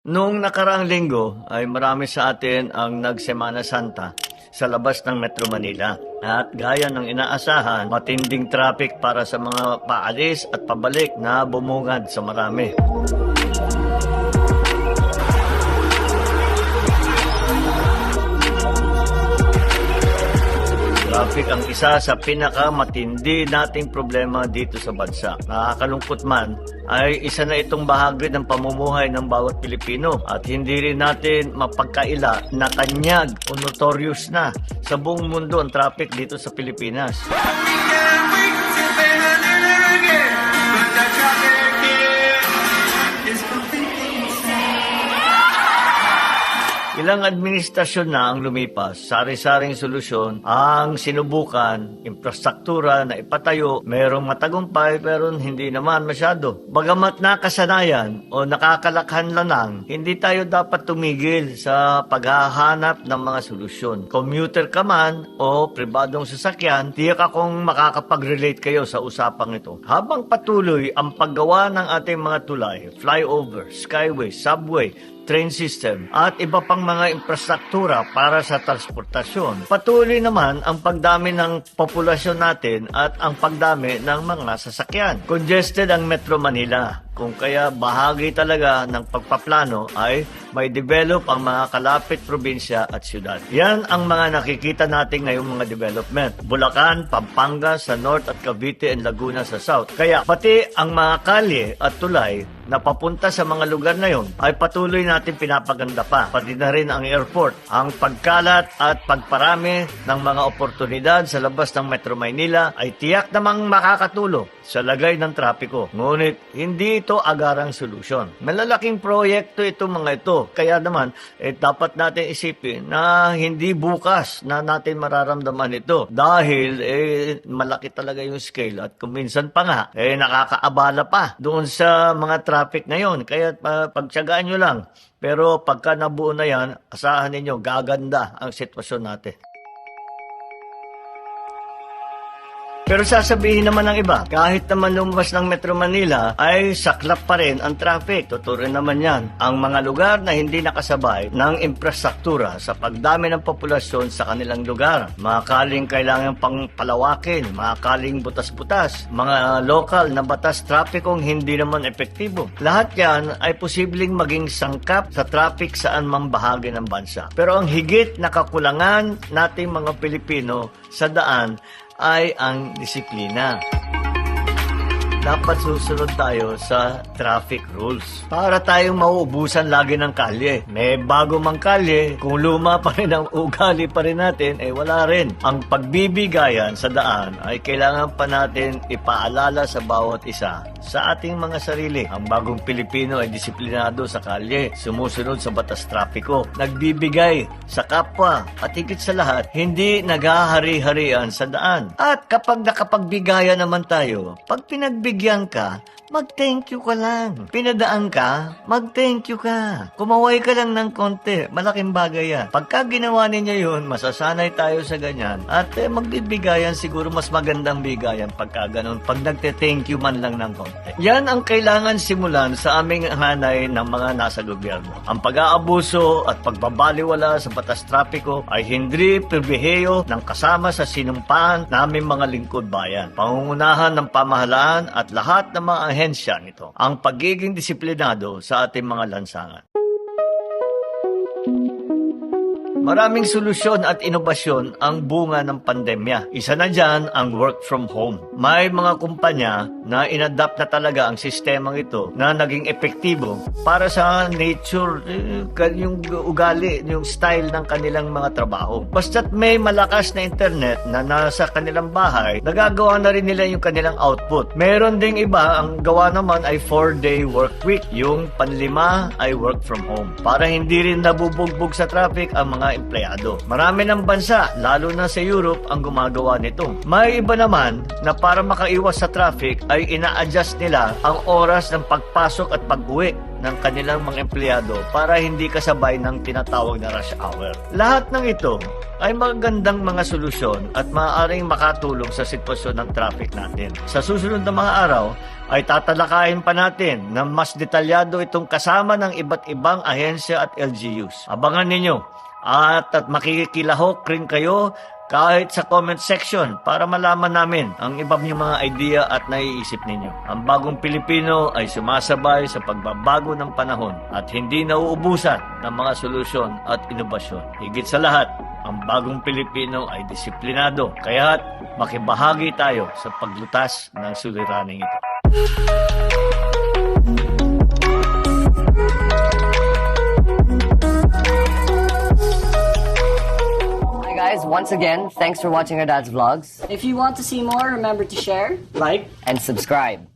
Noong nakaraang linggo ay marami sa atin ang nagsemana Santa sa labas ng Metro Manila. At gaya ng inaasahan, matinding traffic para sa mga paalis at pabalik na bumungad sa marami. Traffic ang isa sa pinakamatindi nating problema dito sa bansa. Nakakalungkot man, ay isa na itong bahagi ng pamumuhay ng bawat Pilipino at hindi rin natin mapagkaila na kanyag o notorious na sa buong mundo ang traffic dito sa Pilipinas. Ilang administrasyon na ang lumipas, sari-saring solusyon ang sinubukan, infrastruktura na ipatayo, merong matagumpay pero hindi naman masyado. Bagamat nakasanayan o nakakalakhan lang, hindi tayo dapat tumigil sa paghahanap ng mga solusyon. Commuter ka man o pribadong sasakyan, tiyak akong makakapag-relate kayo sa usapang ito. Habang patuloy ang paggawa ng ating mga tulay, flyover, skyway, subway, train system at iba pang mga infrastruktura para sa transportasyon. Patuloy naman ang pagdami ng populasyon natin at ang pagdami ng mga sasakyan. Congested ang Metro Manila. Kung kaya bahagi talaga ng pagpaplano ay may develop ang mga kalapit probinsya at syudad. Yan ang mga nakikita natin ngayong mga development. Bulacan, Pampanga sa North at Cavite and Laguna sa South. Kaya pati ang mga kalye at tulay na papunta sa mga lugar na yon ay patuloy natin pinapaganda pa. Pati na rin ang airport. Ang pagkalat at pagparami ng mga oportunidad sa labas ng Metro Maynila ay tiyak namang makakatulong sa lagay ng trapiko. Ngunit hindi ito agarang solusyon. Malalaking proyekto ito mga ito. Kaya naman, dapat natin isipin na hindi bukas na natin mararamdaman ito. Dahil malaki talaga yung scale at kuminsan pa nga, nakakaabala pa doon sa mga traffic na yon. Kaya pagtsagaan nyo lang. Pero pagka nabuo na yan, asahan ninyo, gaganda ang sitwasyon natin. Pero sasabihin naman ng iba, kahit naman lumabas ng Metro Manila, ay saklap pa rin ang traffic. Totoo rin naman yan. Ang mga lugar na hindi nakasabay ng infrastruktura sa pagdami ng populasyon sa kanilang lugar. Mga kaling kailangan pang palawakin, mga kaling butas-butas, mga lokal na batas trapikong hindi naman epektibo. Lahat yan ay posibleng maging sangkap sa traffic saan mang bahagi ng bansa. Pero ang higit na kakulangan nating mga Pilipino sa daan ay ang disiplina. Dapat susunod tayo sa traffic rules para tayong mauubusan lagi ng kalye. May bago mang kalye, kung luma pa rin ang ugali pa rin natin, wala rin. Ang pagbibigayan sa daan ay kailangan pa natin ipaalala sa bawat isa sa ating mga sarili. Ang bagong Pilipino ay disiplinado sa kalye, sumusunod sa batas trapiko, nagbibigay sa kapwa at higit sa lahat, hindi naghahari-harian sa daan. At kapag nakapagbigayan naman tayo, pag pinagbigyan ka, mag-thank you ka lang. Pinadaan ka, mag-thank you ka. Kumaway ka lang ng konti, malaking bagay yan. Pagka ginawa ninyo yun, masasanay tayo sa ganyan. At magbibigayan, siguro mas magandang bigayan pagka ganun. Pag nagte-thank you man lang ng konti. Yan ang kailangan simulan sa aming hanay ng mga nasa gobyerno. Ang pag-aabuso at pagbabaliwala sa batas trapiko ay hindi pribilehiyo ng kasama sa sinumpaan naming mga lingkod bayan. Pangungunahan ng pamahalaan at lahat ng mga ahensya nito ang pagiging disiplinado sa ating mga lansangan. Maraming solusyon at inobasyon ang bunga ng pandemya. Isa na dyan ang work from home. May mga kumpanya na inadapt na talaga ang sistemang ito na naging epektibo para sa nature, yung ugali, yung style ng kanilang mga trabaho. Basta't may malakas na internet na nasa kanilang bahay, nagagawa na rin nila yung kanilang output. Meron ding iba, ang gawa naman ay 4-day work week. Yung panlima ay work from home. Para hindi rin nabubugbog sa traffic ang mga empleyado. Marami ng bansa, lalo na sa Europe, ang gumagawa nito. May iba naman na para makaiwas sa traffic ay ina-adjust nila ang oras ng pagpasok at pag-uwi ng kanilang mga empleyado para hindi kasabay ng tinatawag na rush hour. Lahat ng ito ay magagandang mga solusyon at maaaring makatulong sa sitwasyon ng traffic natin. Sa susunod na mga araw ay tatalakayin pa natin na mas detalyado itong kasama ng iba't ibang ahensya at LGUs. Abangan ninyo at makikilahok rin kayo kahit sa comment section para malaman namin ang iba niyong mga idea at naiisip ninyo. Ang bagong Pilipino ay sumasabay sa pagbabago ng panahon at hindi nauubusan ng mga solusyon at inobasyon. Higit sa lahat, ang bagong Pilipino ay disiplinado, kaya't makibahagi tayo sa paglutas ng suliraning ito. Guys, once again, thanks for watching our dad's vlogs If you want to see more, remember to share, Like, and subscribe.